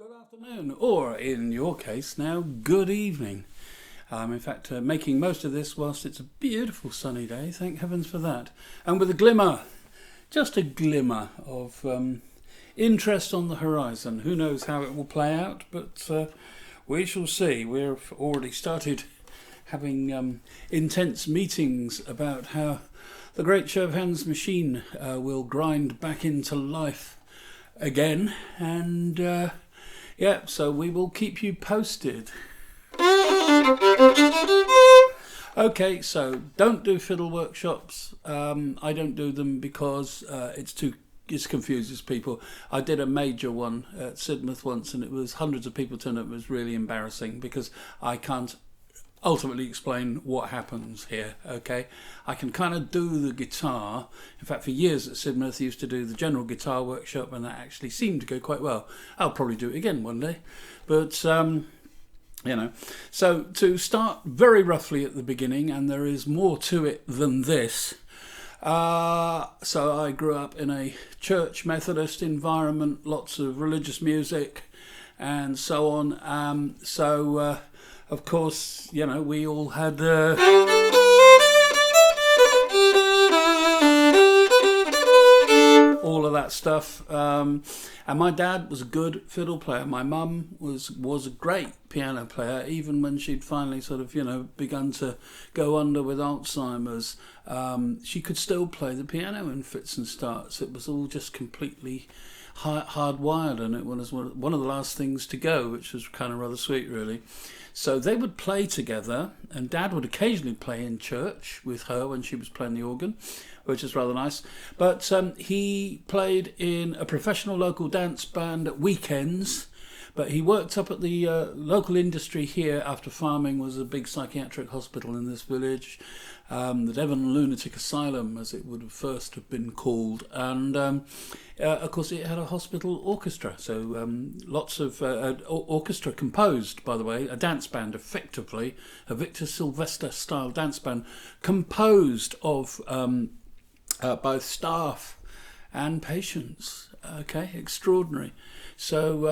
Good afternoon, or in your case now, good evening. In fact, making most of this whilst it's a beautiful sunny day, thank heavens for that. And with a glimmer, just a glimmer of interest on the horizon. Who knows how it will play out, but we shall see. We've already started having intense meetings about how the Great Show of Hands machine will grind back into life again, and so we will keep you posted. Okay, so don't do fiddle workshops. I don't do them because it confuses people. I did a major one at Sidmouth once, and it was hundreds of people turned up. It was really embarrassing because I can't ultimately explain what happens here. Okay, I can kind of do the guitar. In fact, for years at Sidmouth I used to do the general guitar workshop, and that actually seemed to go quite well. I'll probably do it again one day, but so to start very roughly at the beginning, and there is more to it than this. So I grew up in a church Methodist environment, lots of religious music and so on. Of course, we all had all of that stuff. And my dad was a good fiddle player. My mum was a great piano player, even when she'd finally sort of, begun to go under with Alzheimer's. She could still play the piano in fits and starts. It was all just completely hardwired, and it was one of the last things to go, which was kind of rather sweet, really. So they would play together, and Dad would occasionally play in church with her when she was playing the organ, which is rather nice. But he played in a professional local dance band at weekends, but he worked up at the local industry here after farming was a big psychiatric hospital in this village, the Devon Lunatic Asylum, as it would first have been called. And of course it had a hospital orchestra, so lots of orchestra composed, by the way, a dance band, effectively a Victor Sylvester style dance band, composed of both staff and patients. Okay, extraordinary. So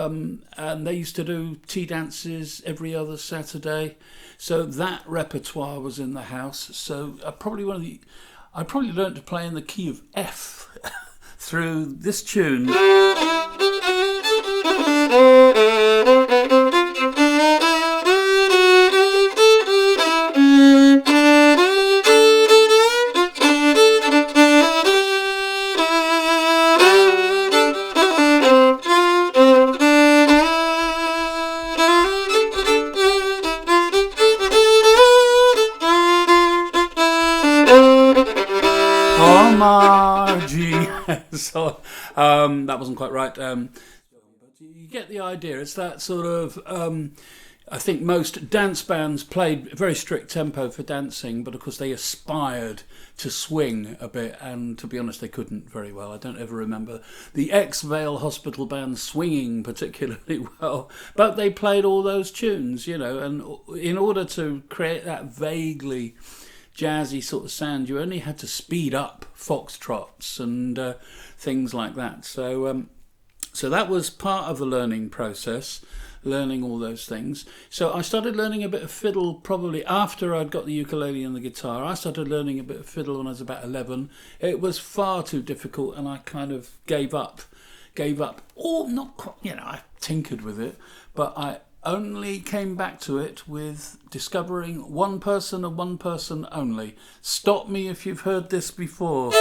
and they used to do tea dances every other Saturday, so that repertoire was in the house. So I probably learned to play in the key of F through this tune. So that wasn't quite right, but you get the idea. It's that sort of I think most dance bands played very strict tempo for dancing, but of course they aspired to swing a bit, and to be honest they couldn't very well. I don't ever remember the ex-Vale Hospital band swinging particularly well, but they played all those tunes, and in order to create that vaguely jazzy sort of sound, you only had to speed up foxtrots and things like that. So that was part of the learning process, learning all those things. So I started learning a bit of fiddle probably after I'd got the ukulele and the guitar. I started learning a bit of fiddle when I was about 11. It was far too difficult, and I kind of gave up. Or not quite, I tinkered with it, but I only came back to it with discovering one person and one person only. Stop me if you've heard this before.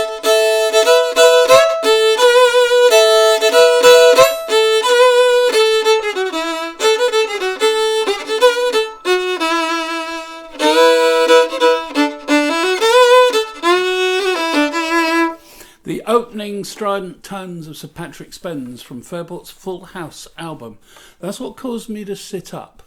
The opening strident tones of Sir Patrick Spens from Fairport's Full House album. That's what caused me to sit up.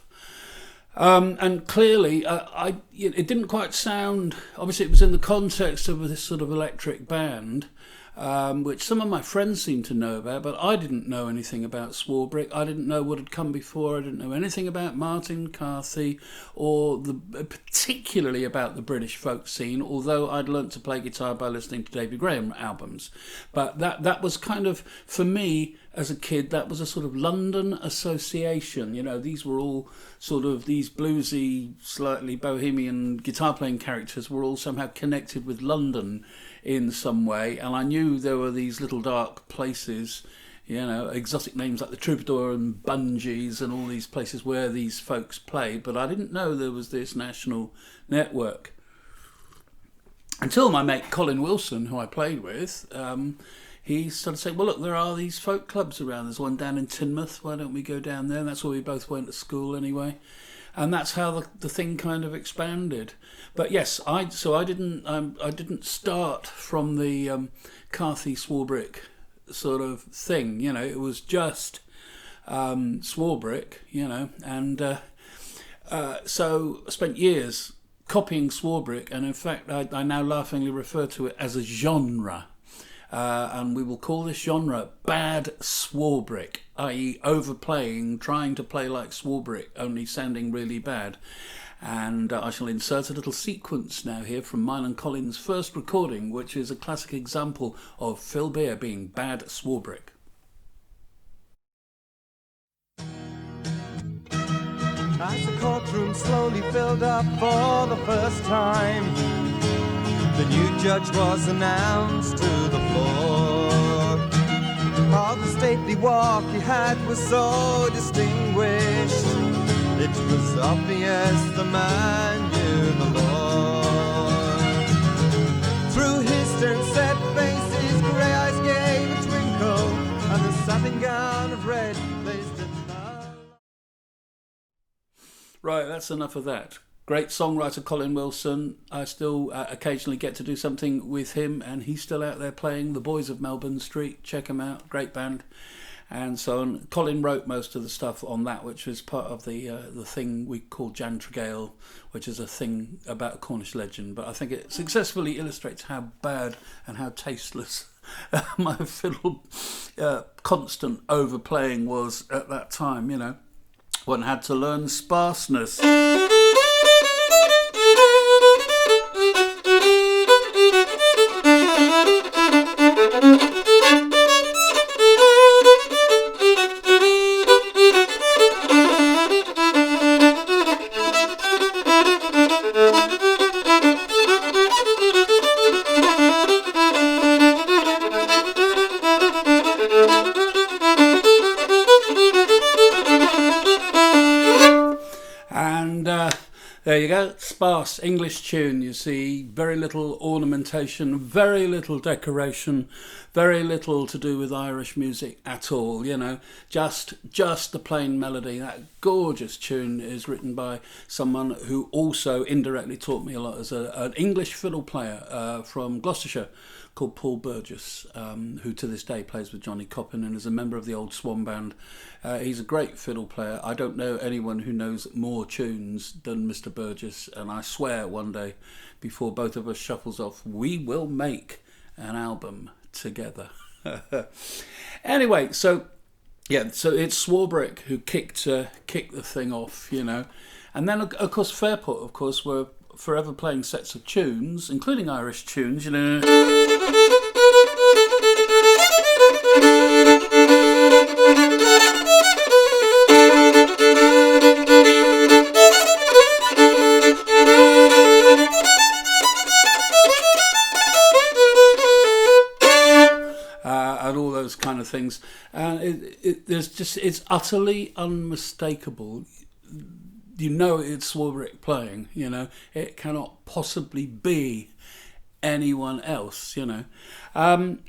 And clearly, it didn't quite sound... Obviously, it was in the context of this sort of electric band. which some of my friends seemed to know about, but I didn't know anything about Swarbrick. I didn't know what had come before. I didn't know anything about Martin Carthy, or particularly about the British folk scene, although I'd learnt to play guitar by listening to David Graham albums. But that was kind of, for me, as a kid, that was a sort of London association. These were all sort of, these bluesy, slightly bohemian guitar playing characters were all somehow connected with London in some way, and I knew there were these little dark places, exotic names like the Troubadour and Bungees and all these places where these folks played, but I didn't know there was this national network. Until my mate Colin Wilson, who I played with, he started saying, well, look, there are these folk clubs around. There's one down in Teignmouth. Why don't we go down there? And that's where we both went to school anyway. And that's how the thing kind of expanded. But yes, I didn't start from the Carthy Swarbrick sort of thing. It was just Swarbrick. And so I spent years copying Swarbrick, and in fact, I now laughingly refer to it as a genre. And we will call this genre bad Swarbrick, i.e. overplaying, trying to play like Swarbrick, only sounding really bad. And I shall insert a little sequence now here from mine and Colin's first recording, which is a classic example of Phil Beer being bad Swarbrick. As the courtroom slowly filled up for the first time, the new judge was announced to the floor. Oh, the stately walk he had was so distinguished, it was obvious the man knew the law. Through his stern-set face, his grey eyes gave a twinkle, and the satin gown of red blazed in the... Right, that's enough of that. Great songwriter Colin Wilson. I still occasionally get to do something with him, and he's still out there playing. The Boys of Melbourne Street, check him out, great band, and so on. Colin wrote most of the stuff on that, which was part of the thing we call Jan Tregail, which is a thing about a Cornish legend. But I think it successfully illustrates how bad and how tasteless my fiddle constant overplaying was at that time. One had to learn sparseness. There you go, sparse English tune, you see, very little ornamentation, very little decoration, very little to do with Irish music at all, just the plain melody. That gorgeous tune is written by someone who also indirectly taught me a lot as an English fiddle player from Gloucestershire, called Paul Burgess, who to this day plays with Johnny Coppin and is a member of the old Swan Band. He's a great fiddle player. I don't know anyone who knows more tunes than Mr. Burgess, and I swear one day, before both of us shuffles off, we will make an album together. Anyway, so it's Swarbrick who kicked the thing off, and then of course Fairport, of course, were forever playing sets of tunes, including Irish tunes, and all those kind of things. And it's utterly unmistakable. It's Swarbrick playing, it cannot possibly be anyone else, and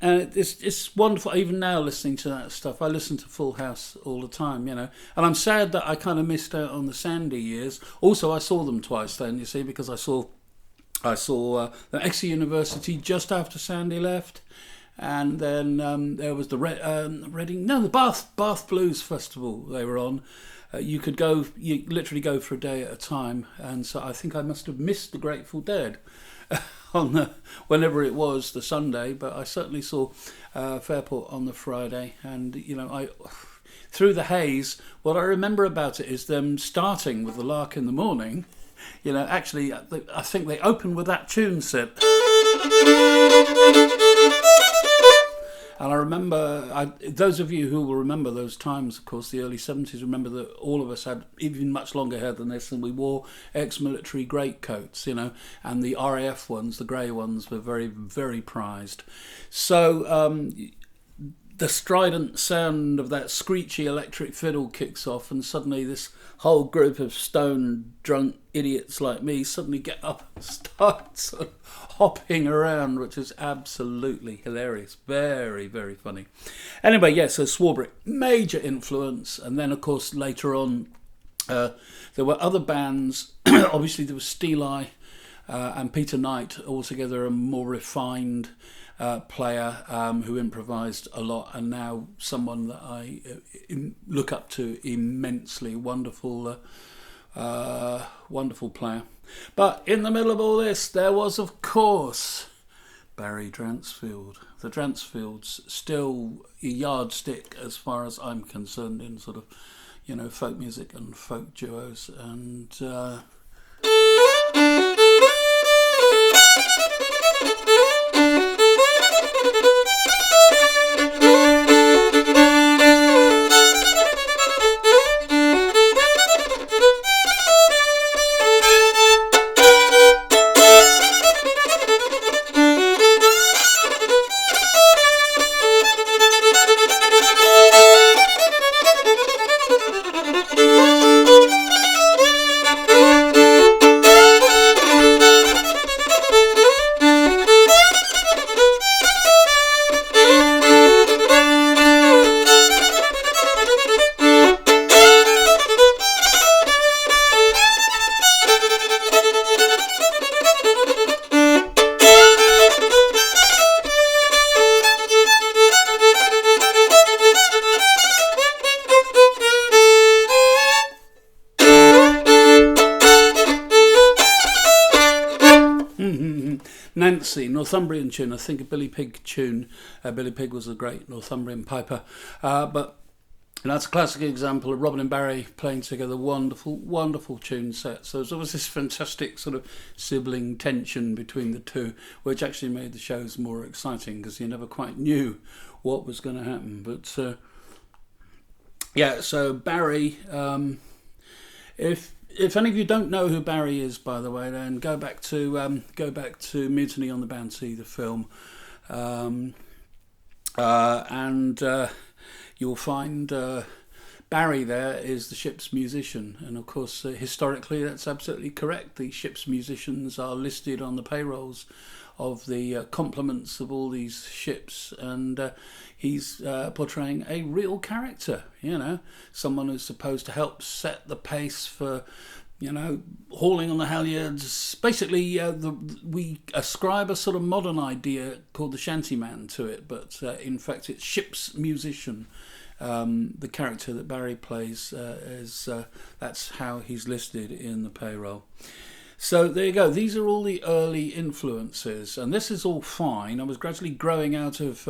it's wonderful. Even now, listening to that stuff, I listen to Full House all the time, and I'm sad that I kind of missed out on the Sandy years. Also, I saw them twice then, you see, because I saw the Exeter University just after Sandy left, and then there was the Bath Blues Festival they were on. You literally go for a day at a time, and so I think I must have missed the Grateful Dead on the whenever it was the Sunday, but I certainly saw Fairport on the Friday, and I through the haze. What I remember about it is them starting with the lark in the morning. Actually, I think they opened with that tune set. And I remember, those of you who will remember those times, of course, the early 70s, remember that all of us had even much longer hair than this, and we wore ex-military greatcoats, and the RAF ones, the grey ones, were very, very prized. So the strident sound of that screechy electric fiddle kicks off, and suddenly this whole group of stone-drunk idiots like me suddenly get up and start sort of hopping around, which is absolutely hilarious. Very, very funny. Anyway, so Swarbrick, major influence. And then, of course, later on, there were other bands. Obviously, there was Steel Eye and Peter Knight, altogether a more refined player who improvised a lot, and now someone that I look up to immensely. Wonderful player. But in the middle of all this, there was, of course, Barry Dransfield. The Dransfields, still a yardstick as far as I'm concerned in sort of, folk music and folk duos. And Nancy, Northumbrian tune. I think a Billy Pigg tune. Billy Pigg was a great Northumbrian piper. But that's a classic example of Robin and Barry playing together. Wonderful, wonderful tune set. So there's always this fantastic sort of sibling tension between the two, which actually made the shows more exciting because you never quite knew what was going to happen. But so Barry, if any of you don't know who Barry is, by the way, then go back to Mutiny on the Bounty, the film, and you'll find Barry there is the ship's musician, and of course historically that's absolutely correct. The ship's musicians are listed on the payrolls of the complements of all these ships, and he's portraying a real character, someone who's supposed to help set the pace for, hauling on the halyards. Basically, we ascribe a sort of modern idea called the shantyman to it, but in fact it's ship's musician. The character that Barry plays is that's how he's listed in the payroll. So there you go. These are all the early influences, and this is all fine. I was gradually growing out of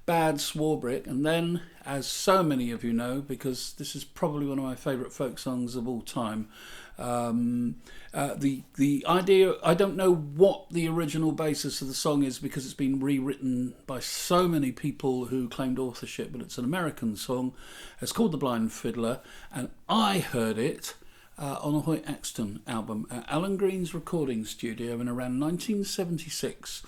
bad Swarbrick, and then, as so many of you know, because this is probably one of my favourite folk songs of all time, the idea, I don't know what the original basis of the song is because it's been rewritten by so many people who claimed authorship, but it's an American song. It's called The Blind Fiddler, and I heard it on a Hoyt Axton album at Alan Green's recording studio in around 1976.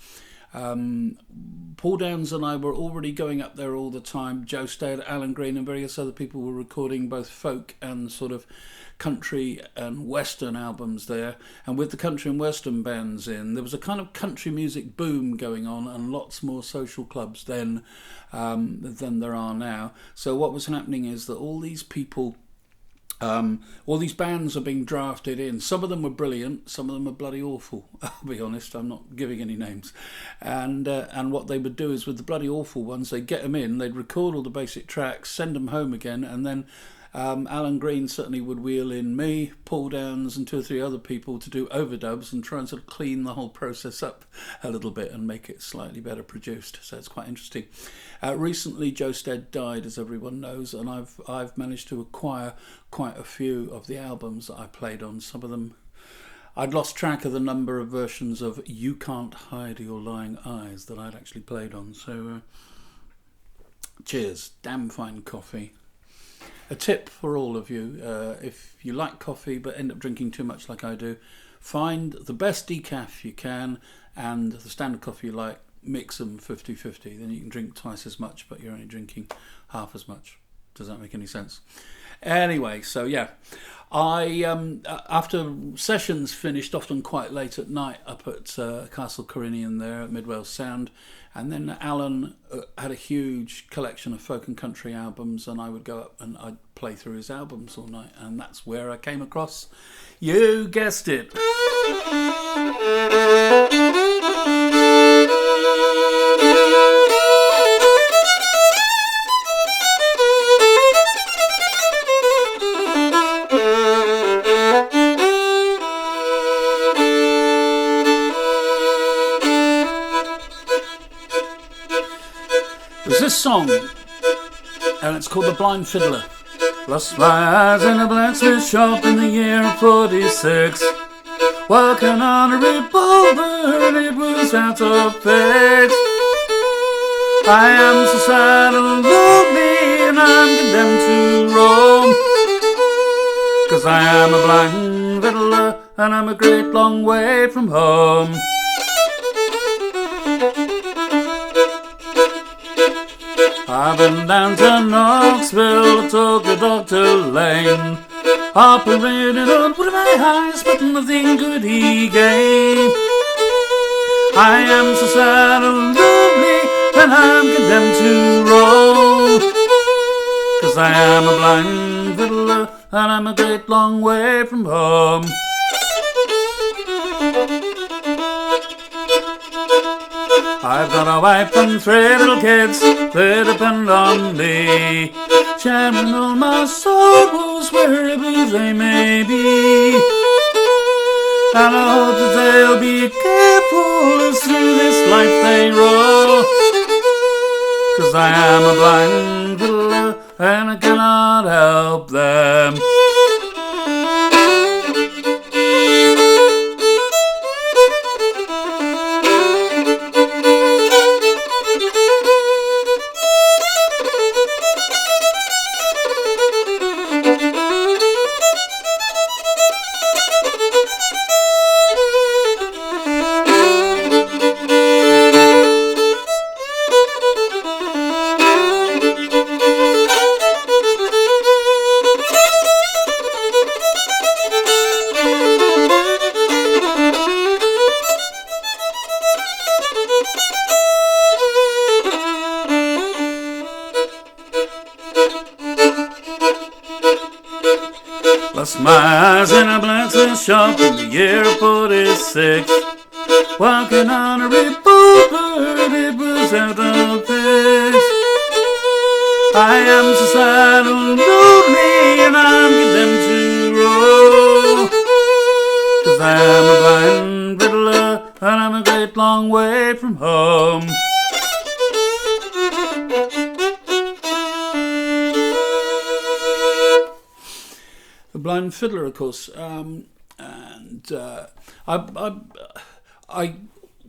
Paul Downs and I were already going up there all the time. Joe Stayed, Alan Green and various other people were recording both folk and sort of country and western albums there, and with the country and western bands in, there was a kind of country music boom going on, and lots more social clubs then than there are now. So what was happening is that all these people, all these bands are being drafted in. Some of them were brilliant, some of them were bloody awful. I'll be honest, I'm not giving any names. And what they would do is with the bloody awful ones, they'd get them in, they'd record all the basic tracks, send them home again, and then Alan Green certainly would wheel in me, Paul Downs and 2 or 3 other people to do overdubs and try and sort of clean the whole process up a little bit and make it slightly better produced. So it's quite interesting. Recently Joe Stead died, as everyone knows, and I've managed to acquire quite a few of the albums that I played on. Some of them I'd lost track of the number of versions of You Can't Hide Your Lying Eyes that I'd actually played on. So cheers, damn fine coffee. A tip for all of you, if you like coffee but end up drinking too much like I do, find the best decaf you can and the standard coffee you like, mix them 50-50. Then you can drink twice as much but you're only drinking half as much. Does that make any sense? Anyway, so yeah, I after sessions finished often quite late at night up at Castle Corinian there at Mid Wales Sound, and then Alan had a huge collection of folk and country albums, and I would go up and I'd play through his albums all night, and that's where I came across, you guessed it, this song, and it's called The Blind Fiddler. Lost my eyes in a blacksmith shop in the year of 46, working on a revolver and it was out of fix. I am so sad and lonely and I'm condemned to roam, 'cause I am a blind fiddler and I'm a great long way from home. I've been down to Knoxville, took the Doctor Lane, operated on one of my eyes, but nothing could he gain. I am so sad and lonely, and I'm condemned to roam, 'cause I am a blind fiddler, and I'm a great long way from home. I've got a wife and 3 little kids, they depend on me, sharing all my sorrows wherever they may be. And I hope that they'll be careful as through this life they roll, 'cause I am a blind fiddler and I cannot help them. Lost my eyes in a blacksmith shop in the year of 46, walking on a revolver, it was out of fix. I am so sad and lonely, and I'm condemned to roll, 'cause I am a blind fiddler, and I'm a great long way from home. The Blind Fiddler, of course, and I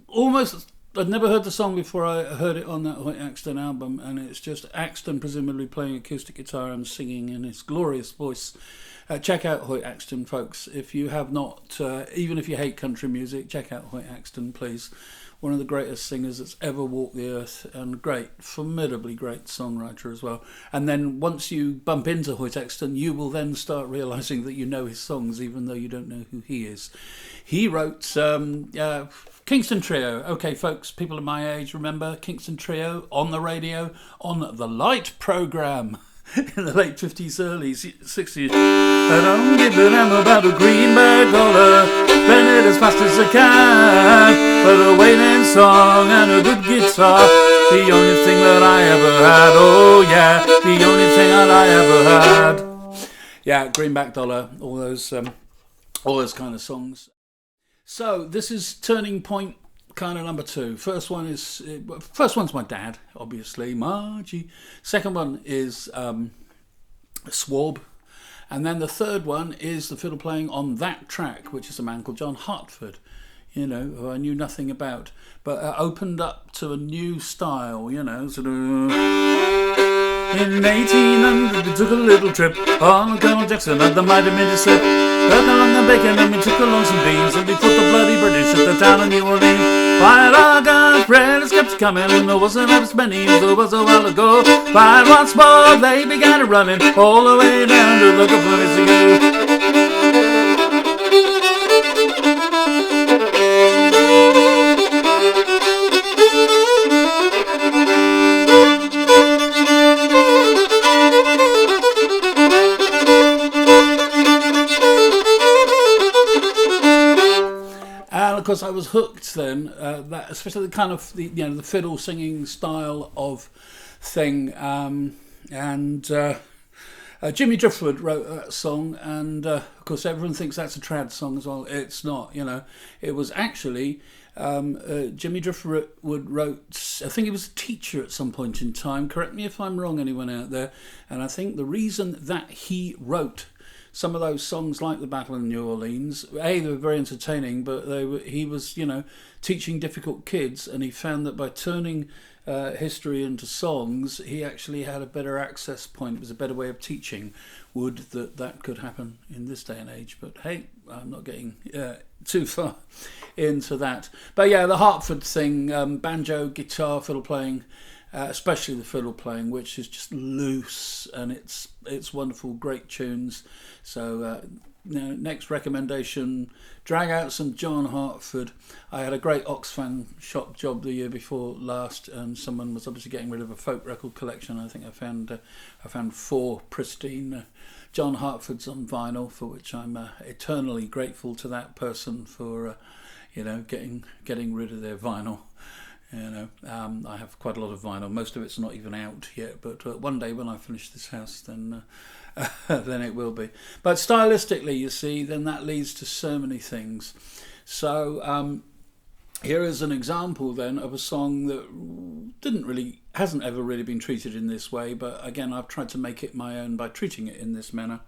almost, I'd never heard the song before I heard it on that Hoyt Axton album, and it's just Axton presumably playing acoustic guitar and singing in his glorious voice. Check out Hoyt Axton, folks. If you have not, even if you hate country music, check out Hoyt Axton, please. One of the greatest singers that's ever walked the earth, and great, formidably great songwriter as well. And then once you bump into Hoyt Axton, you will then start realising that you know his songs, even though you don't know who he is. He wrote Kingston Trio. Okay, folks, people of my age remember Kingston Trio on the radio, on the Light programme. In the late 50s, early 60s. I don't give a damn about a greenback dollar, spend it as fast as I can, but a wailing song and a good guitar, the only thing that I ever had, oh yeah, the only thing that I ever had. Yeah, Greenback Dollar, all those kind of songs. So this is Turning Point kind of number 2. First one's my dad, obviously, Margie. Second one is Swab. And then the third one is the fiddle playing on that track, which is a man called John Hartford, who I knew nothing about, but opened up to a new style, sort of. In 1800 we took a little trip on Colonel Jackson and the mighty Mississippi. Cut along the bacon and we took along some beans, and we put the bloody British at the town of New Orleans. While our guns red kept coming, and there wasn't as many as there was a while ago. But once more they began running all the way down to the Gulf of Mexico. Of course, I was hooked then. That, especially the kind of the fiddle singing style of thing. Jimmy Driftwood wrote that song, and of course, everyone thinks that's a trad song as well. It's not. It was actually Jimmy Driftwood wrote. I think he was a teacher at some point in time. Correct me if I'm wrong, anyone out there. And I think the reason that he wrote some of those songs, like the Battle of New Orleans, they were very entertaining, but he was, teaching difficult kids, and he found that by turning history into songs, he actually had a better access point. It was a better way of teaching. Would that could happen in this day and age? But hey, I'm not getting too far into that. But yeah, the Hartford thing, banjo, guitar, fiddle playing, especially the fiddle playing, which is just loose, and it's wonderful, great tunes. So next recommendation, drag out some John Hartford. I had a great Oxfam shop job the year before last, and someone was obviously getting rid of a folk record collection. I think I found 4 pristine John Hartfords on vinyl, for which I'm eternally grateful to that person for getting rid of their vinyl. I have quite a lot of vinyl. Most of it's not even out yet, but one day when I finish this house, then then it will be. But stylistically, you see, then that leads to so many things. So here is an example then of a song that hasn't ever really been treated in this way, but again, I've tried to make it my own by treating it in this manner.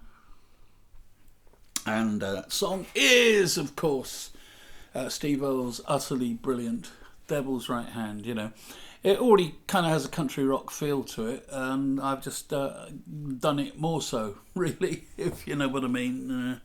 And that song is, of course, Steve Earle's utterly brilliant Devil's Right Hand. It already kind of has a country rock feel to it, and I've just done it more so, really, if you know what I mean.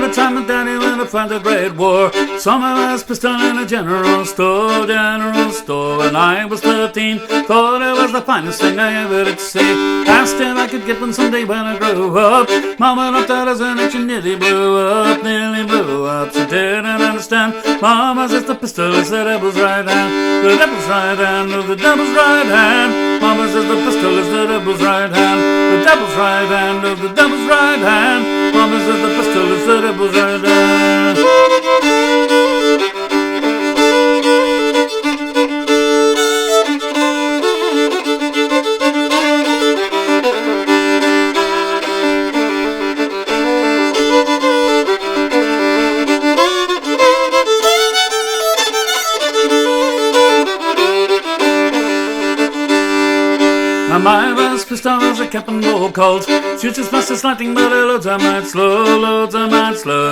Time and Danny when I found the Great War. Some of us pistol in a general store. When I was 13, thought it was the finest thing I ever did see. Asked if I could get one someday when I grew up. Mama looked at us and she nearly blew up. She didn't understand. Mama says the pistol is the devil's right hand. The devil's right hand, oh, the devil's right hand. Mama says the pistol is the devil's right hand. The devil's right hand, oh, the devil's right hand. Mama says the pistol is the devil's right hand. My best pistol is a cap and ball Colt. Shoots as fast as lightning, but it loads a mite slow.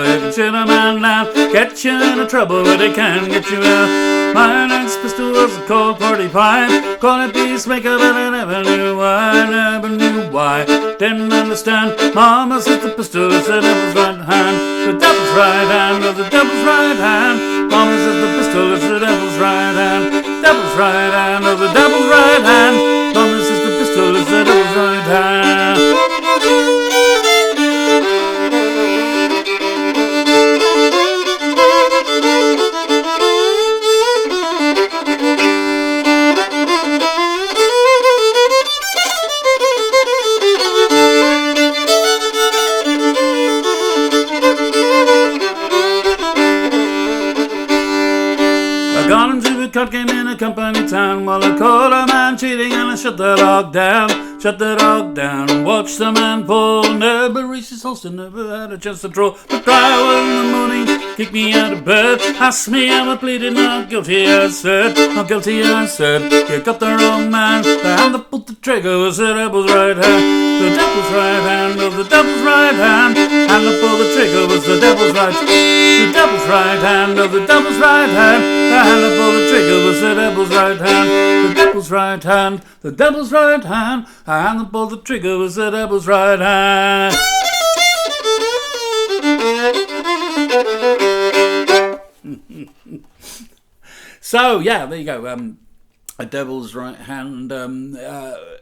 You can shoot a man now, get you into trouble, but it can get you out. My next pistol was a Colt 45. Call it peacemaker, but I never knew why. Didn't understand. Mama says the pistol is the devil's right hand. The devil's right hand, oh, the devil's right hand. Mama says the pistol is the devil's right hand. Devil's right hand, oh, the devil's right hand. Mama says the pistol is the devil's right hand. cod came in a company town. Well, I caught a man cheating and I shut the dog down. Shut the dog down, watch the man fall. Never reached his holster, never had a chance to draw. The cry was in the morning, kicked me out of bed. Asked me how I pleaded, not guilty I said. Not guilty I said, you got the wrong man. The hand that pulled the trigger was the devil's right hand. The devil's right hand of the devil's right hand. Hand that pulled the trigger was the devil's right. The devil's right hand of the devil's right hand. The hand that pulled the trigger was the devil's right hand. The devil's right hand, the devil's right hand. The hand that pulled the trigger was the devil's right hand. So yeah, there you go. A devil's right hand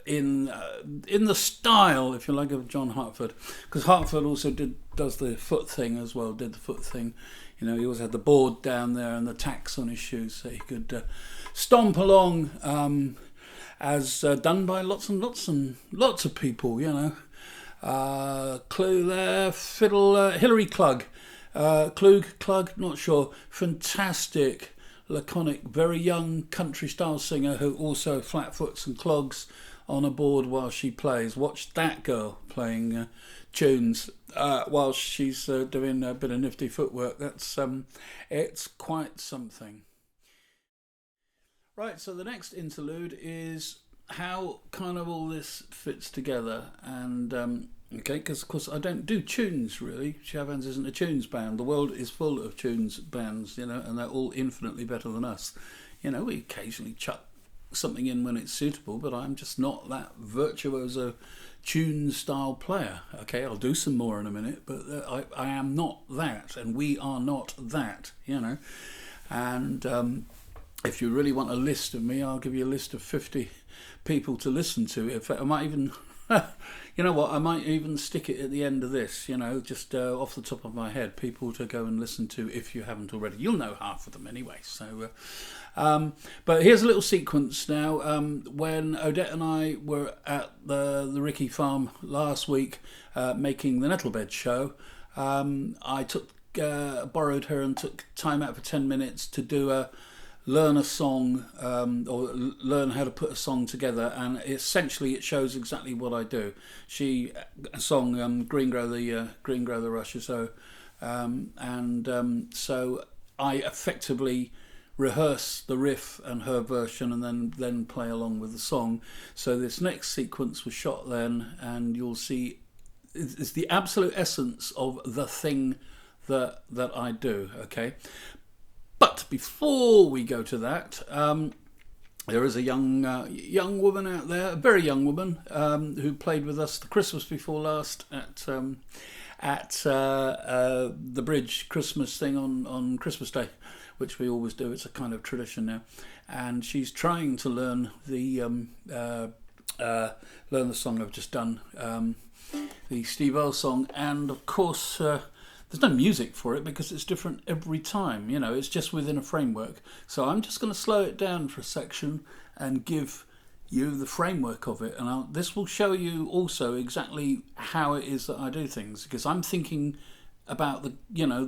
in the style, if you like, of John Hartford, because Hartford also does the foot thing as well. Did the foot thing, you know. He always had the board down there and the tacks on his shoes, so he could stomp along, as done by lots of people, you know. Clue there, fiddle, Hilary Klug, Klug, not sure. Fantastic, laconic, very young country style singer who also flatfoots and clogs on a board while she plays. Watch that girl playing tunes while she's doing a bit of nifty footwork. That's it's quite something. Right, so the next interlude is how kind of all this fits together, and okay, because of course I don't do tunes really. Chavans isn't a tunes band. The world is full of tunes bands, you know, and they're all infinitely better than us. You know, we occasionally chuck something in when it's suitable, but I'm just not that virtuoso tune style player. Okay, I'll do some more in a minute, but I am not that, and we are not that, you know. And if you really want a list of me, I'll give you a list of 50 people to listen to. In fact, I might even, you know what, I might even stick it at the end of this, you know, just off the top of my head, people to go and listen to if you haven't already. You'll know half of them anyway. So, but here's a little sequence now. When Odette and I were at the Ricky farm last week making the Nettlebed show, I borrowed her and took time out for 10 minutes to do learn a song, or learn how to put a song together, and essentially it shows exactly what I do. She song Green Grow the Russia, so so I effectively rehearse the riff and her version, and then play along with the song. So this next sequence was shot then, and you'll see it's the absolute essence of the thing that I do. Okay. But before we go to that, there is a young woman out there, a very young woman, who played with us the Christmas before last at the Bridge Christmas thing on Christmas Day, which we always do. It's a kind of tradition now, and she's trying to learn the song I've just done, the Steve Earle song, and of course. There's no music for it because it's different every time, you know, it's just within a framework. So I'm just going to slow it down for a section and give you the framework of it. And this will show you also exactly how it is that I do things, because I'm thinking about the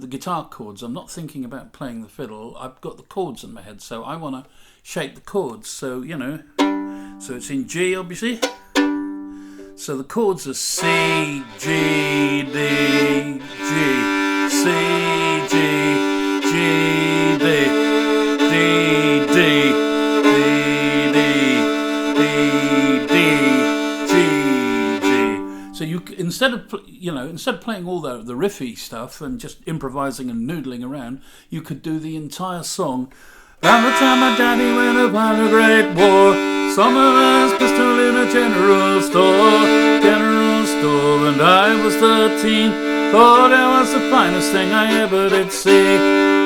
guitar chords. I'm not thinking about playing the fiddle. I've got the chords in my head, so I want to shape the chords. So, you know, so it's in G, obviously. So the chords are C, G, D, G. C, G, G, D, D, D, D, D, D, G, G. So you instead of playing all the riffy stuff and just improvising and noodling around, you could do the entire song. Round the time my daddy went upon a great war, Summer's pistol in a general store, and I was 13. Thought it was the finest thing I ever did see.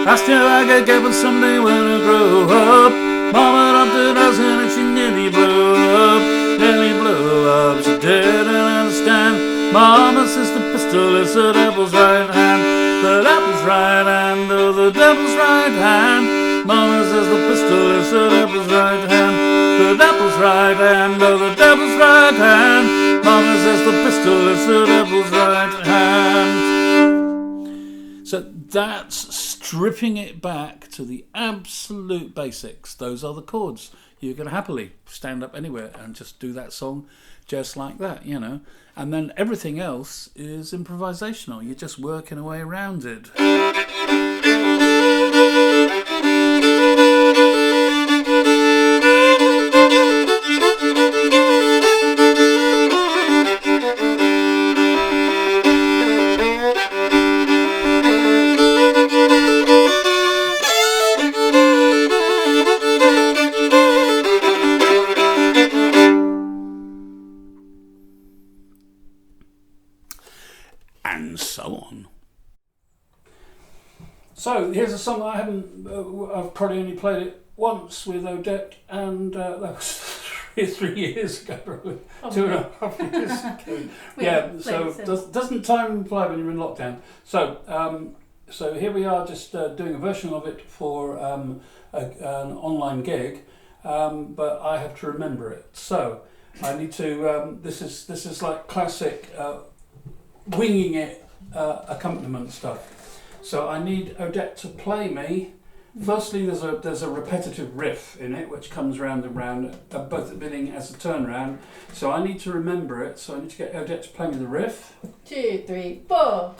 Asked if I could get one someday when I grow up. Mama dumped a dozen and she nearly blew up. She didn't understand. Mama says the pistol is the devil's right hand. The devil's right hand, oh the devil's right hand. Mama says the pistol is the devil's right hand. The devil's right hand, oh the devil's right hand. Mama says the pistol is the devil's right hand. So that's stripping it back to the absolute basics. Those are the chords. You can happily stand up anywhere and just do that song just like that, you know. And then everything else is improvisational. You're just working a way around it. And so on. So here's a song I haven't. I've probably only played it once with Odette, and that was 3 years ago, probably 2.5 years ago. Yeah. So doesn't time fly when you're in lockdown? So so here we are, just doing a version of it for an online gig, but I have to remember it. So I need to. This is like classic. Winging it accompaniment stuff. So I need Odette to play me. Firstly, there's a repetitive riff in it which comes round and round, both at the beginning as a turnaround. So I need to remember it. So I need to get Odette to play me the riff. 2, 3, 4.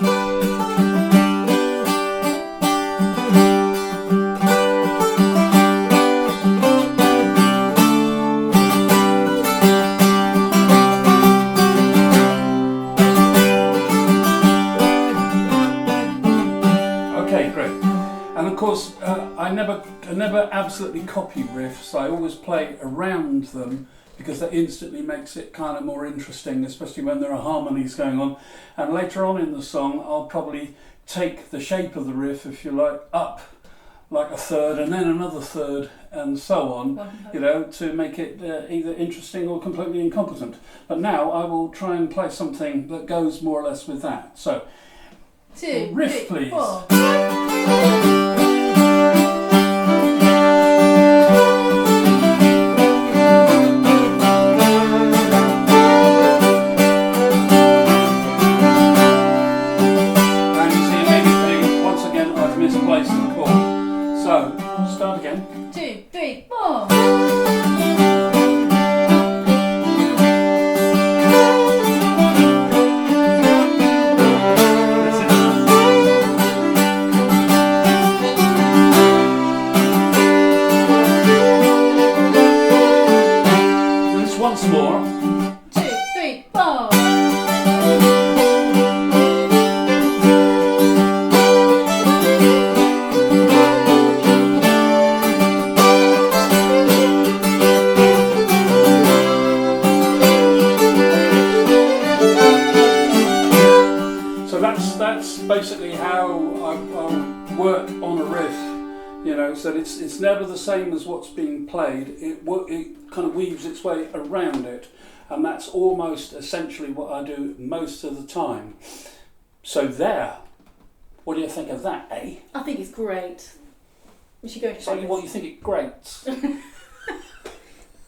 I never absolutely copy riffs. I always play around them because that instantly makes it kind of more interesting, especially when there are harmonies going on. And later on in the song, I'll probably take the shape of the riff, if you like, up like a third and then another third and so on, you know, to make it either interesting or completely incompetent. But now I will try and play something that goes more or less with that. So, 2, riff, 3, please. 4. Start again. 2, 3, 4. This once more. 2, 3, 4. That's basically how I work on a riff, you know, so it's never the same as what's being played. It kind of weaves its way around it, and that's almost essentially what I do most of the time. So there, what do you think of that, eh? I think it's great. We should go to So what you think it grates?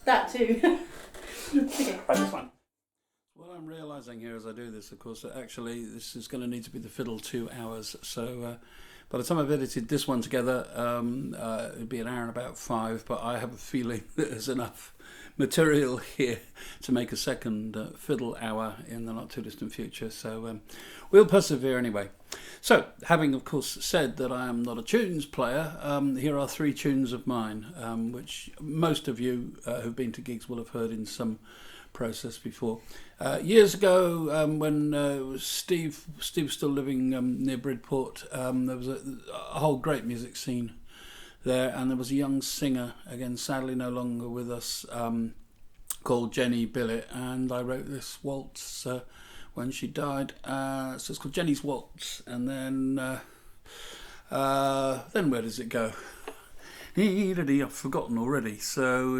That too. Okay. Right, this one. What I'm realising here as I do this, of course, that actually this is going to need to be the fiddle 2 hours. So by the time I've edited this one together, it'd be an hour and about 5. But I have a feeling that there's enough material here to make a second fiddle hour in the not too distant future. So we'll persevere anyway. So, having of course said that I am not a tunes player, here are 3 tunes of mine, which most of you who've been to gigs will have heard in some process before. Years ago, when Steve was still living near Bridport, there was a whole great music scene there, and there was a young singer, again sadly no longer with us, called Jenny Billett, and I wrote this waltz when she died. So it's called Jenny's Waltz, and then where does it go? I've forgotten already. So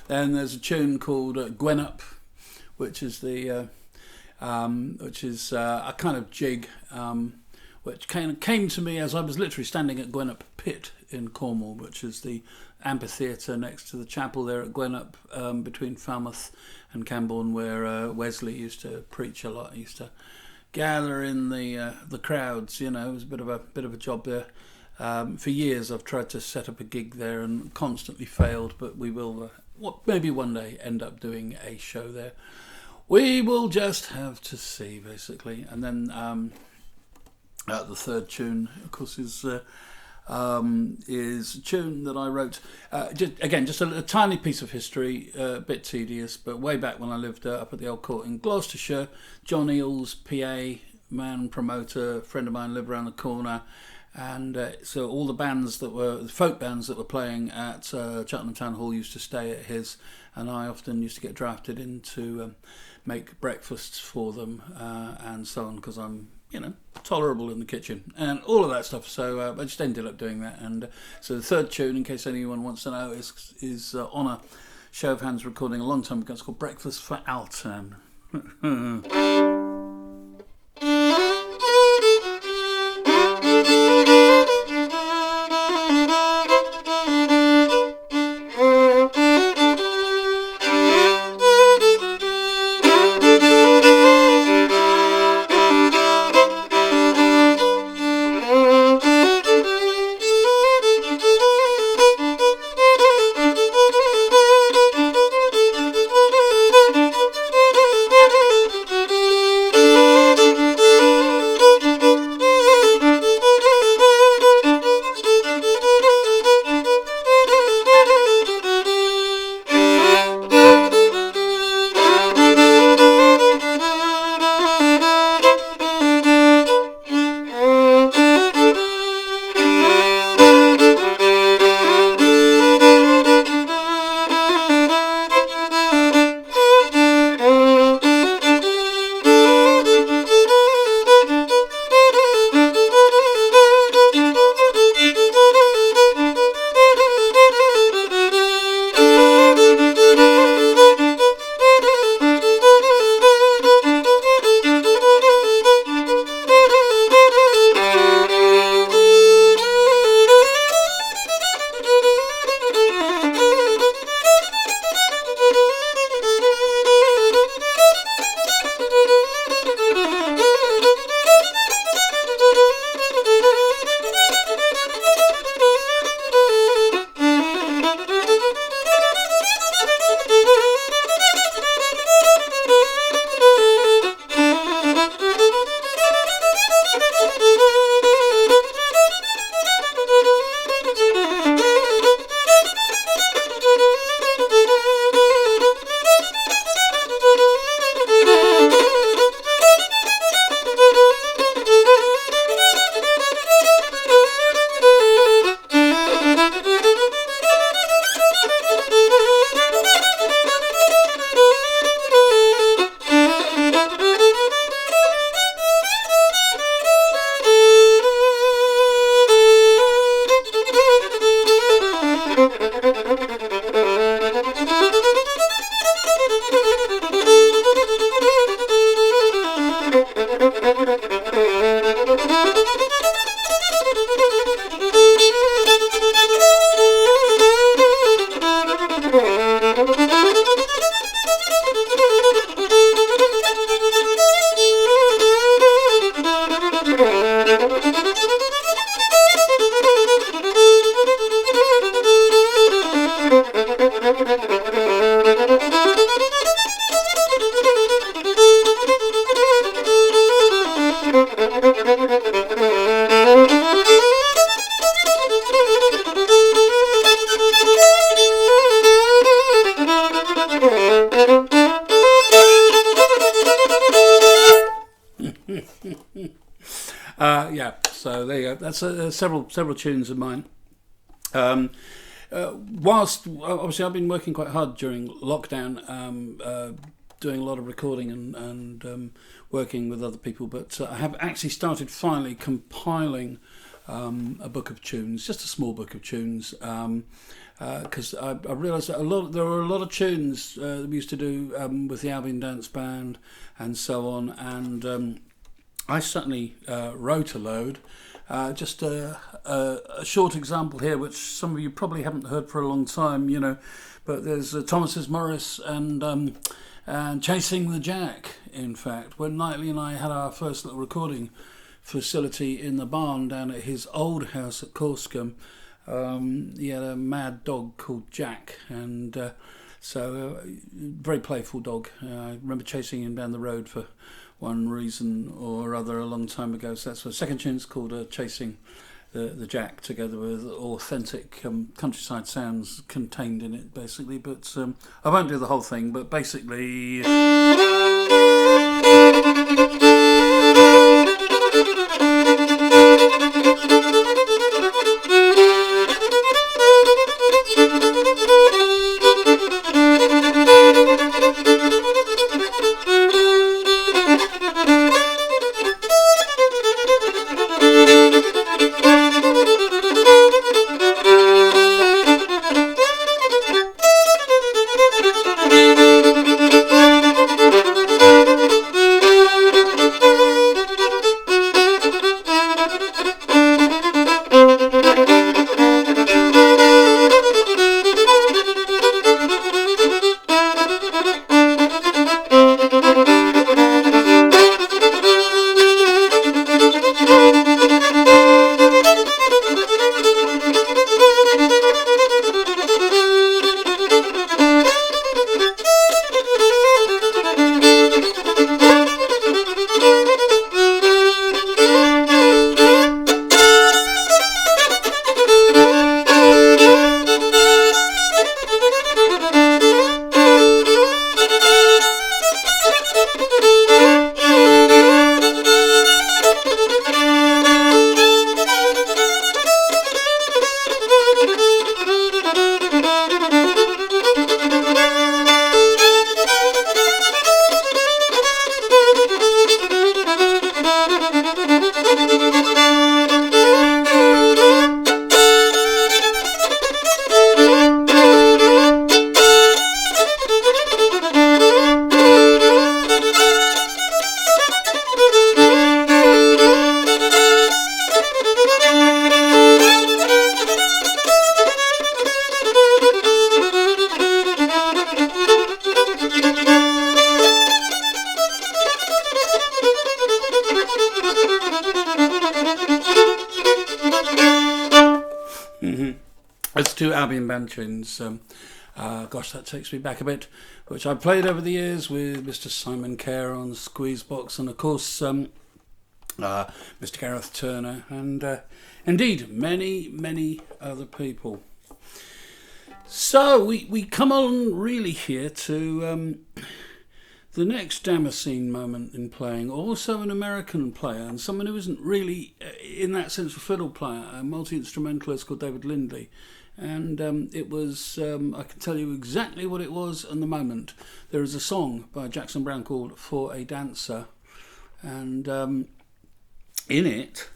then there's a tune called Gwenup, which is a kind of jig, which came to me as I was literally standing at Gwenup Pit in Cornwall, which is the amphitheatre next to the chapel there at Gwenup, between Falmouth and Camborne, where Wesley used to preach a lot. He used to gather in the crowds. You know, it was a bit of a job there. For years, I've tried to set up a gig there and constantly failed. But we will, maybe one day, end up doing a show there. We will just have to see, basically. And then the third tune, of course, is a tune that I wrote. Just a tiny piece of history, a bit tedious, but way back when I lived up at the Old Court in Gloucestershire, John Eales, PA, man, promoter, friend of mine, lived around the corner. And so all the folk bands that were playing at Cheltenham Town Hall used to stay at his, and I often used to get drafted in to make breakfasts for them and so on, because I'm, tolerable in the kitchen and all of that stuff. So I just ended up doing that. And so the third tune, in case anyone wants to know, is on a Show of Hands recording a long time ago. It's called Breakfast for Altan. So there you go. That's several tunes of mine. Whilst obviously I've been working quite hard during lockdown, doing a lot of recording and working with other people, but I have actually started finally compiling a book of tunes, just a small book of tunes, because I realised that there were a lot of tunes that we used to do with the Albion Dance Band and so on, and I certainly wrote a load. Just a short example here, which some of you probably haven't heard for a long time, but there's Thomas's Morris and Chasing the Jack in fact, when Knightley and I had our first little recording facility in the barn down at his old house at Corscombe. He had a mad dog called Jack, and very playful dog. I remember chasing him down the road for one reason or other a long time ago. So that's the second tune's called Chasing the Jack, together with authentic countryside sounds contained in it, basically. But I won't do the whole thing, but basically... That's two Albion band tunes. Gosh, that takes me back a bit, which I played over the years with Mr. Simon Kerr on Squeezebox, and of course Mr. Gareth Turner, and indeed many other people. So we come on really here to the next Damascene moment in playing, also an American player, and someone who isn't really, in that sense, a fiddle player, a multi-instrumentalist called David Lindley. And it was, I can tell you exactly what it was and the moment. There is a song by Jackson Browne called For a Dancer, and in it,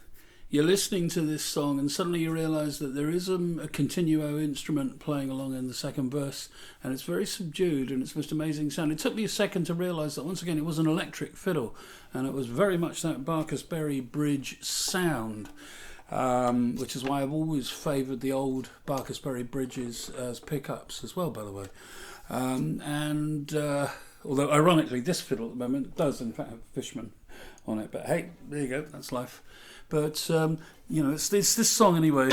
you're listening to this song and suddenly you realise that there is a continuo instrument playing along in the second verse, and it's very subdued and it's most amazing sound. It took me a second to realise that once again it was an electric fiddle, and it was very much that Barker's Berry Bridge sound, which is why I've always favoured the old Barker's Berry Bridges as pickups as well, by the way. Although ironically this fiddle at the moment does in fact have Fishman on it, but hey, there you go, that's life. But it's this song anyway.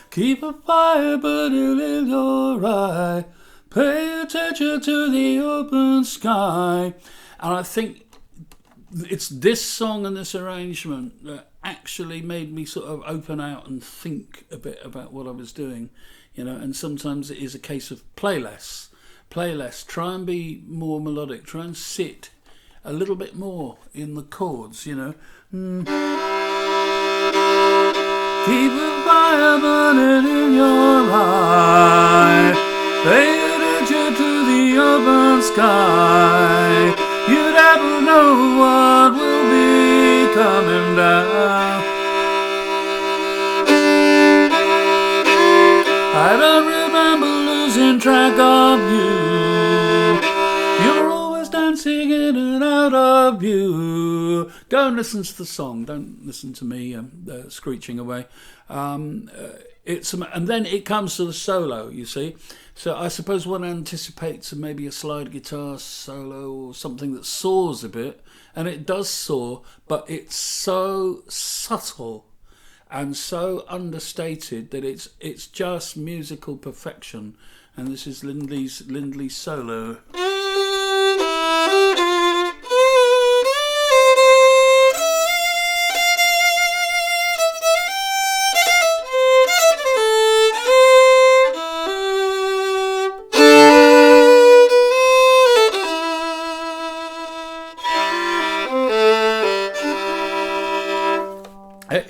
Keep a fire burning in your eye, pay attention to the open sky. And I think it's this song and this arrangement that actually made me sort of open out and think a bit about what I was doing, and sometimes it is a case of play less, try and be more melodic, try and sit a little bit more in the chords, Keep a fire burning in your eye, pay attention to the open sky, you never know what will be coming down. I don't remember losing track of you, you're always dancing in and out of view. Go and listen to the song, don't listen to me screeching away. and then it comes to the solo, you see. So I suppose one anticipates maybe a slide guitar solo or something that soars a bit, and it does soar, but it's so subtle and so understated that it's just musical perfection. And this is Lindley's solo.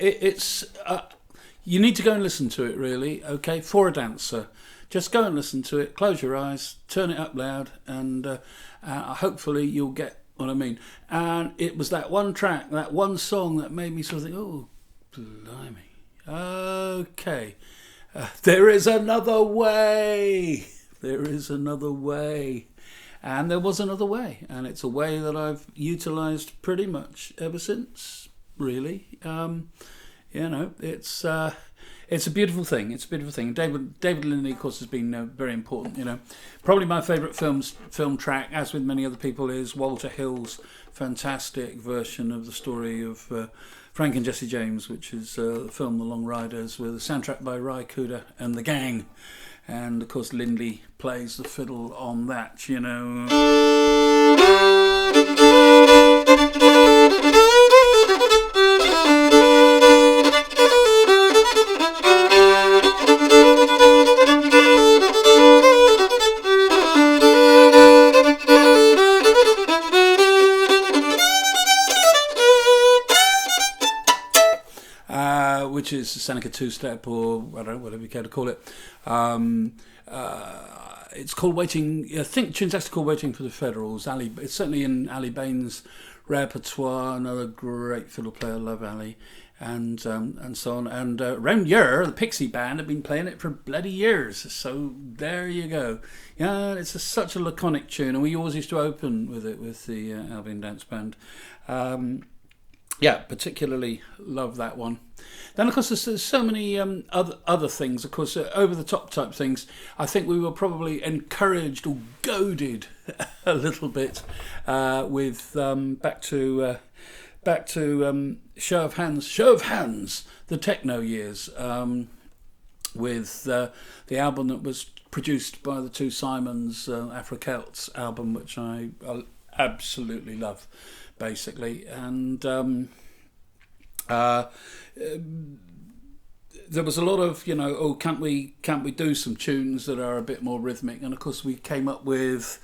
It's you need to go and listen to it, really, okay, for a dancer. Just go and listen to it, close your eyes, turn it up loud, and hopefully you'll get what I mean. And it was that one track, that one song that made me sort of think, oh, blimey, okay, there is another way. There is another way. And there was another way, and it's a way that I've utilised pretty much ever since, really. It's a beautiful thing. It's a beautiful thing. David Lindley, of course, has been very important. Probably my favourite film track, as with many other people, is Walter Hill's fantastic version of the story of Frank and Jesse James, which is the film The Long Riders, with a soundtrack by Ry Cooder and the gang. And of course, Lindley plays the fiddle on that. Which is a Seneca two-step, or I don't know, whatever you care to call it. It's called Waiting. I think the tune's actually called Waiting for the Federals. It's certainly in Ali Bain's repertoire. Another great fiddle player, love Ali, and so on. And round here, the Pixie Band have been playing it for bloody years. So there you go. Yeah, it's such a laconic tune, and we always used to open with it with the Albion Dance Band. Yeah, particularly love that one. Then, of course, there's so many other things. Of course, over-the-top type things. I think we were probably encouraged or goaded a little bit with back to Show of Hands, the techno years, with the album that was produced by the two Simons, Afro-Celts album, which I absolutely love, basically. And there was a lot of, can't we do some tunes that are a bit more rhythmic? And of course we came up with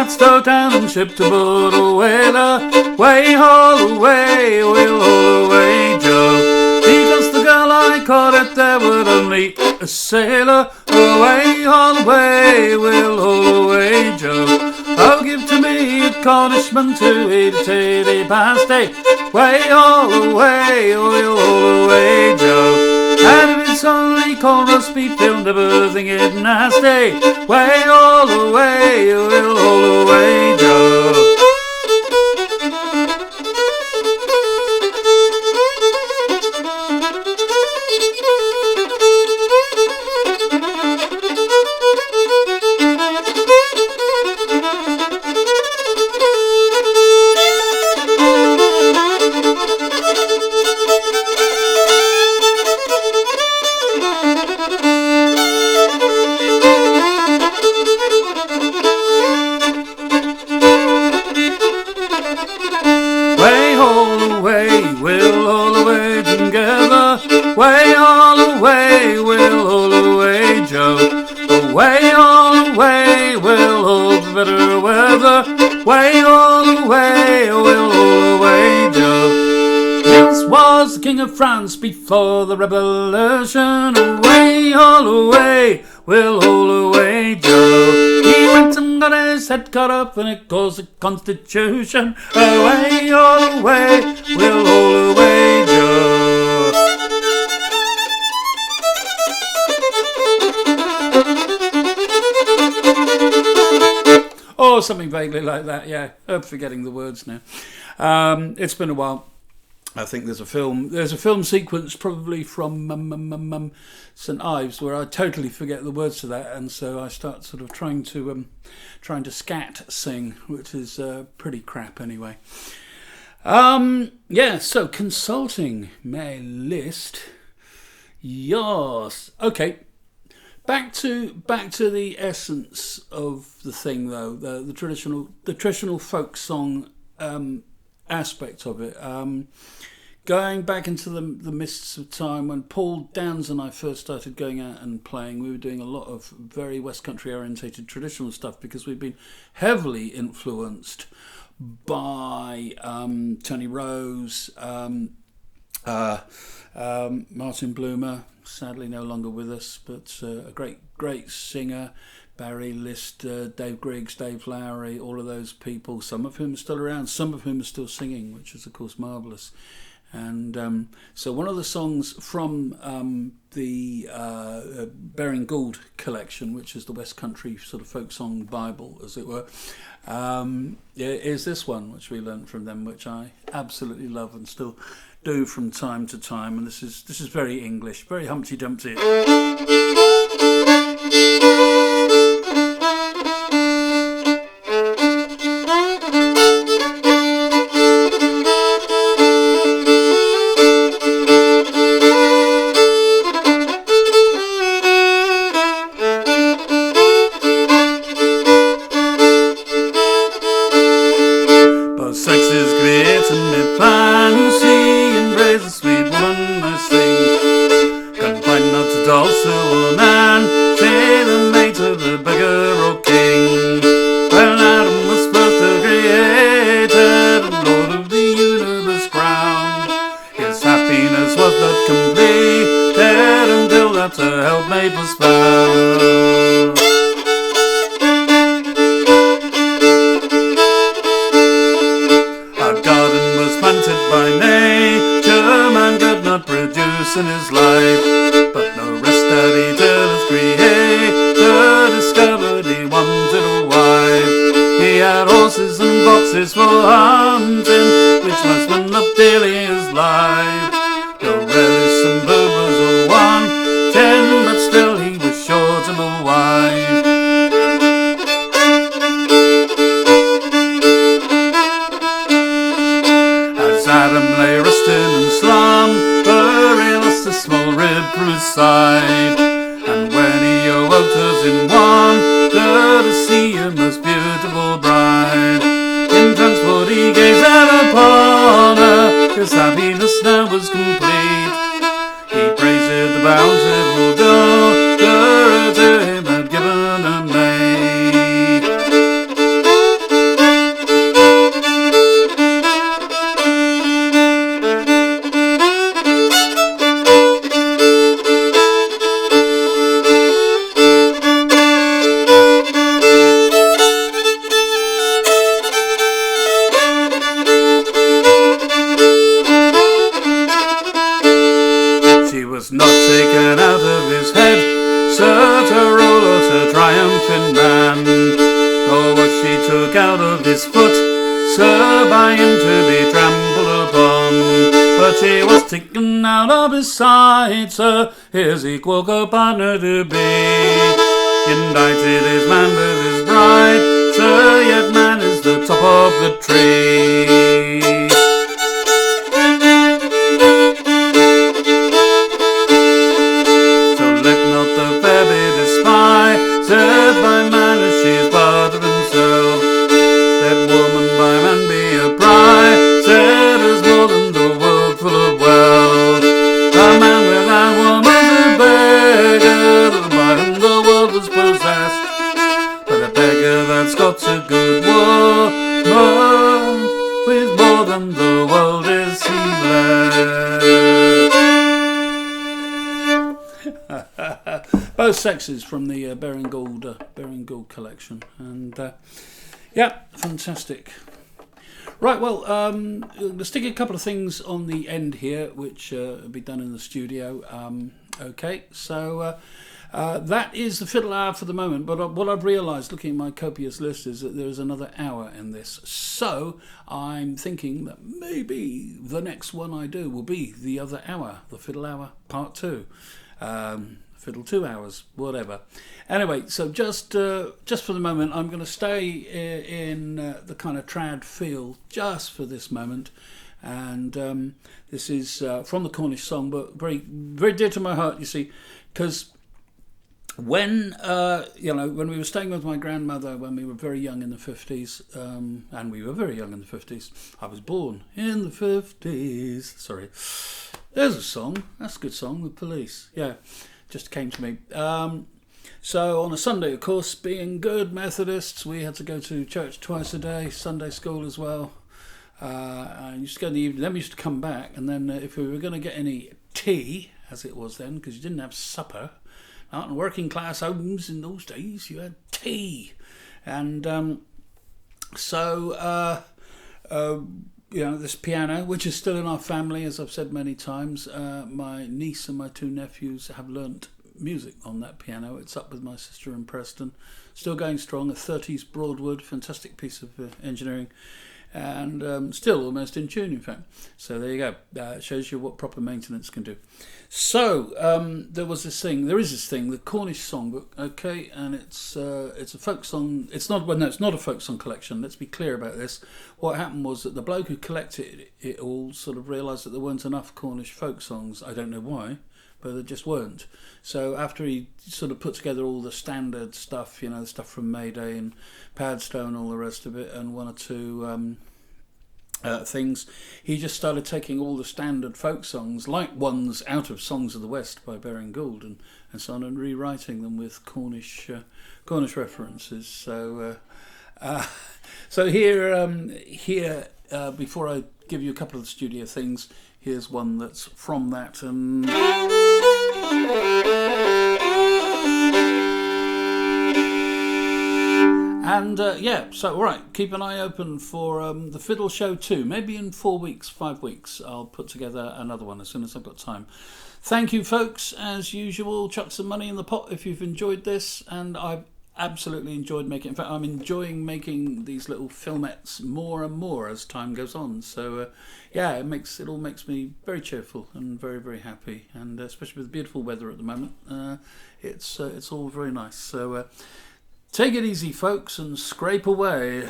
Stow down and shipped aboard a whaler, way haul away, we'll haul away, Joe. Because the girl I caught it there would only a sailor, away haul away, we'll haul away, Joe. Oh, give to me a Cornishman to eat a titty pasty, way haul away, we'll haul away, Joe. And if it's only cold roast beef, they'll never think it nasty. Way all the way, we'll all away, Joe. Way all away, we'll all away, Joe. Away all away, we'll all for better weather. Way all away, we'll all away, Joe. This was the King of France before the Revolution. Away all away, we'll all away, Joe. He went and got his head cut up and it caused the Constitution. Away all away, we'll all away, Joe. Oh, something vaguely like that, yeah. I'm forgetting the words now. It's been a while. I think there's a film sequence probably from St Ives where I totally forget the words to that, and so I start sort of trying to scat sing, which is pretty crap anyway. So consulting my list. Yes. Okay. Back to the essence of the thing, though, the traditional folk song aspect of it. Going back into the mists of time when Paul Downs and I first started going out and playing, we were doing a lot of very West Country orientated traditional stuff because we've been heavily influenced by Tony Rose, Martin Bloomer, sadly no longer with us, but a great singer, Barry Lister, Dave Griggs, Dave Lowry, all of those people, some of whom are still around, some of whom are still singing, which is of course marvellous. And so one of the songs from the Baring Gould collection, which is the West Country sort of folk song Bible, as it were, is this one, which we learnt from them, which I absolutely love and still do from time to time. And this is very English, very Humpty Dumpty. His equal co-partner to be. Indicted is man with his bride, so yet man is the top of the tree. So let not the fair be despised, said by man as she is part of himself. Let woman by man be a bride, said as more than the world full of wealth. A man without woman that's got a good woman with more than the world is he blessed. Both sexes from the Baring Gould collection, and fantastic. Right, well, let's stick a couple of things on the end here, which will be done in the studio. Okay, so That is the Fiddle Hour for the moment, but what I've realised looking at my copious list is that there is another hour in this. So I'm thinking that maybe the next one I do will be the other hour, the Fiddle Hour Part 2. Fiddle 2 hours, whatever. Anyway, so just for the moment, I'm going to stay in the kind of trad feel just for this moment. And this is from the Cornish song, but very, very dear to my heart, you see, because when when we were staying with my grandmother when we were very young in the 50s, and we were very young in the 50s. I was born in the 50s. Sorry. There's a song. That's a good song, The Police. Yeah, just came to me. So on a Sunday, of course, being good Methodists, we had to go to church twice a day, Sunday school as well. I used to go in the evening, then we used to come back, and then if we were going to get any tea, as it was then, because you didn't have supper, out in working class homes in those days, you had tea. And this piano, which is still in our family, as I've said many times, my niece and my two nephews have learnt music on that piano. It's up with my sister in Preston, still going strong, a 30s Broadwood, fantastic piece of engineering, and still almost in tune, in fact. So there you go. It shows you what proper maintenance can do. So there is this thing, the Cornish Songbook, okay, and it's a folk song. It's not a folk song collection. Let's be clear about this. What happened was that the bloke who collected it all sort of realised that there weren't enough Cornish folk songs. I don't know why, but there just weren't. So after he sort of put together all the standard stuff, stuff from Mayday and Padstone, all the rest of it, and one or two things, he just started taking all the standard folk songs, like ones out of Songs of the West by Baring Gould and so on, and rewriting them with Cornish references. So here, before I give you a couple of the studio things, here's one that's from that. So all right, keep an eye open for the Fiddle Show 2. Maybe in 4 weeks, 5 weeks, I'll put together another one as soon as I've got time. Thank you, folks. As usual, chuck some money in the pot if you've enjoyed this, and I've absolutely enjoyed making it. In fact, I'm enjoying making these little filmettes more and more as time goes on. So it all makes me very cheerful and very, very happy, and especially with beautiful weather at the moment, it's all very nice. So take it easy, folks, and scrape away.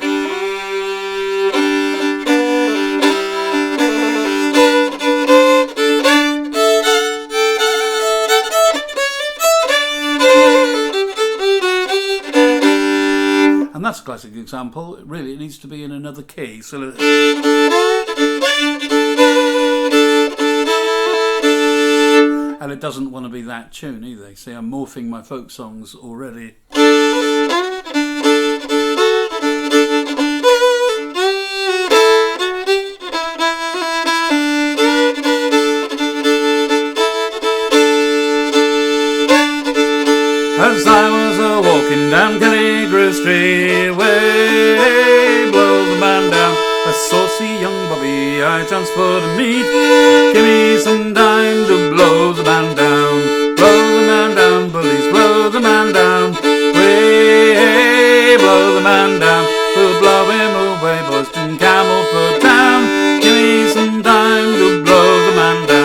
And that's a classic example. Really, it needs to be in another key. So and it doesn't want to be that tune either. See, I'm morphing my folk songs already. As I was walking down Killigrew Street, way blow the man down, a saucy young bobby I chanced for to meet. Give me some time to blow the man down, bullies, blow the man down, way blow the man down, we'll blow him away, boys, to Camelford town. Give me some time to blow the man down.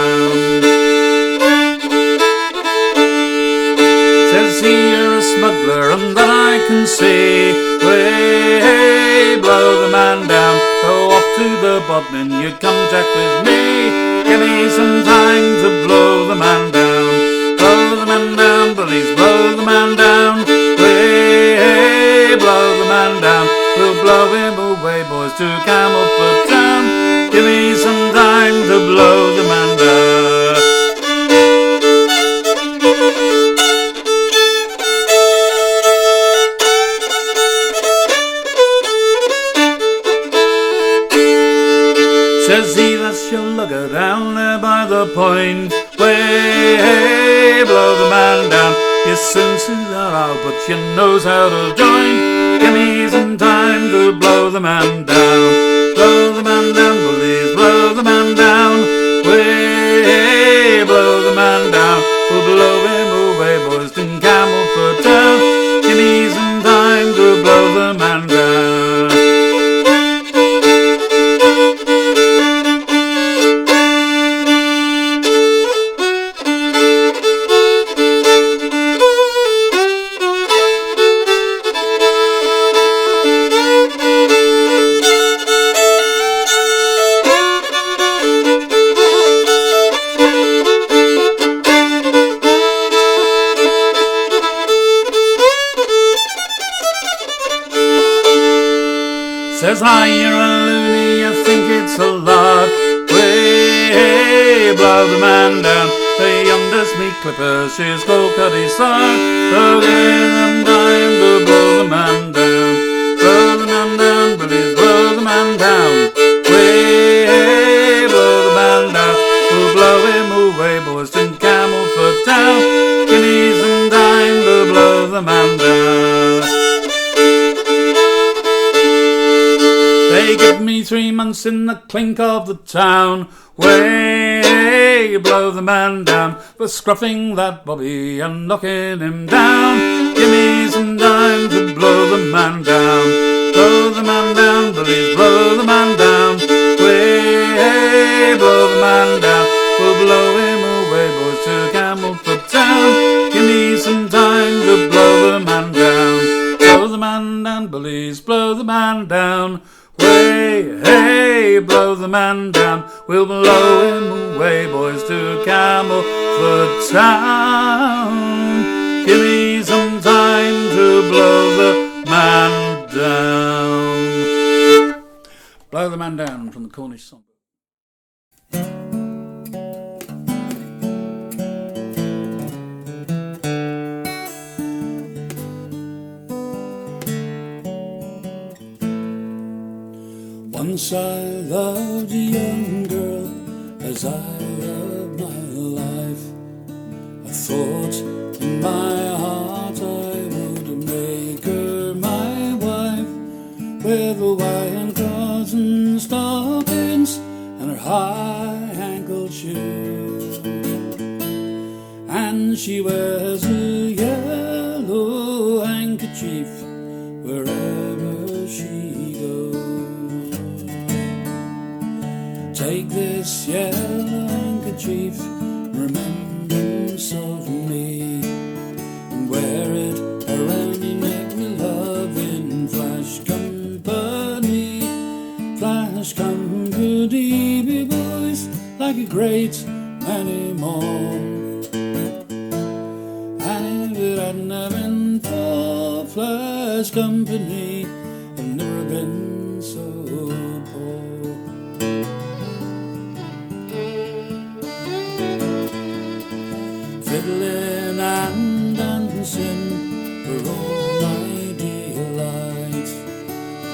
Says he, you're a smuggler, and that I can see. Way, blow the man down. Go off to the Bodmin, you come jack with me. Give me some time to blow the man down. Blow the man down, bullies, blow the man down. Way, blow the man down. We'll blow him away, boys, to Camelford town. Give me some time to blow the man down. Says he, that's your lugger down there by the point. Way, blow the man down. You soon see that out, but you knows how to join. Give me some time to blow the man down. Blow the man down, bullies, blow the man down. Way, blow the man down. We'll blow him away, boys, to Says, hi, you're a loony, I think it's a lark. Way, blow the man down. The youngest me clipper, she's called Cuddy Sark. So give them time to blow the man down. Blow the man down, please blow the man down. Way, blow the man down. We'll blow him away, boys, to Camelford Town. Give me some time to blow the man down. They give me 3 months in the clink of the town. Way, blow the man down for scruffing that bobby and knocking him down. Give me some time to blow the man down. Blow the man down, please blow the man down. Way, blow the man down. We'll blow him away, boys, to Camelford Town. Give me some time to blow the man down. Blow the man down, please blow the man down. Way, hey, blow the man down. We'll blow him away, boys, to Camelford Town. Give me some time to blow the man down. Blow the Man Down from the Cornish Songbook. Once I loved a young girl as I loved my life. I thought in my heart I would make her my wife, with her white cotton stockings and her high ankle shoes. And she wears a yellow handkerchief wherever she goes. Take this yellow handkerchief, remembrance of me, and wear it around your neck, my love, in flash company. Flash company, be boys, like a great many more. And if it hadn't have been for flash company, I'd never been so poor. Fiddling and dancing were all my delight.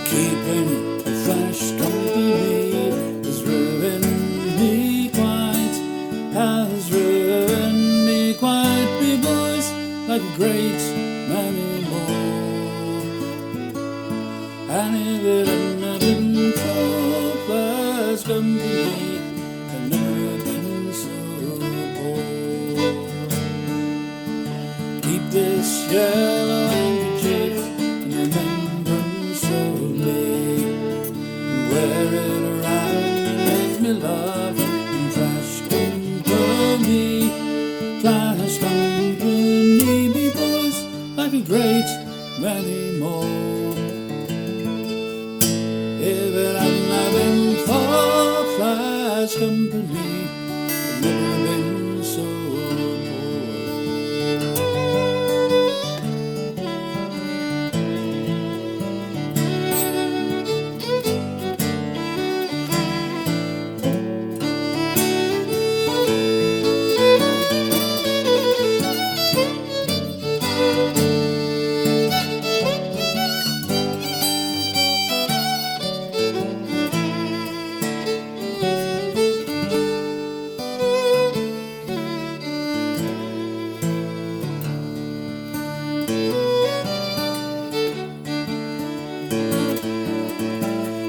Keeping a flash company has ruined me quite, has ruined me quite, me boys, like a great many more. And if it hadn't have been for flash company, I'd never been so poor. Keep this yellow handkerchief in remembrance of me, and wear it around your neck, me love, in flash company. Flash company, me boys, like a great many more. If it hadn't have been for flash company, I'd never been so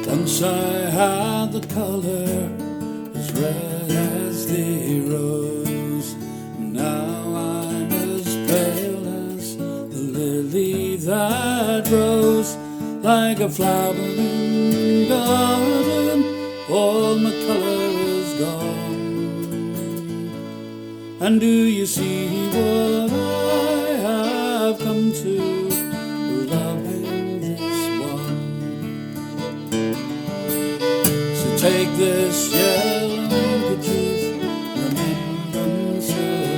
Once I had the color as red as the rose. Now I'm as pale as the lily that rose. Like a flower in garden, all my color is gone. And do you see what I have come to? Loving this one. So take this yellow handkerchief, remembrance of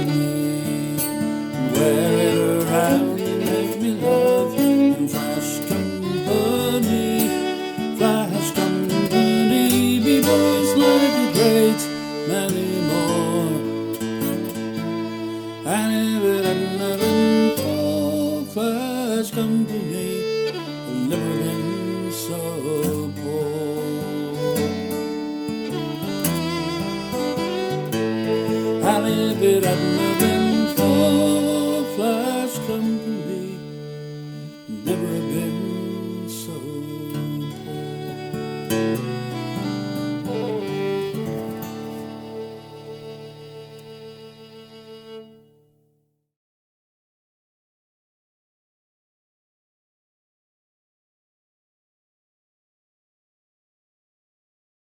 me, and wear it around and make me love in flash company. poor. And if it hadn't been for Flash Company, never have been so poor.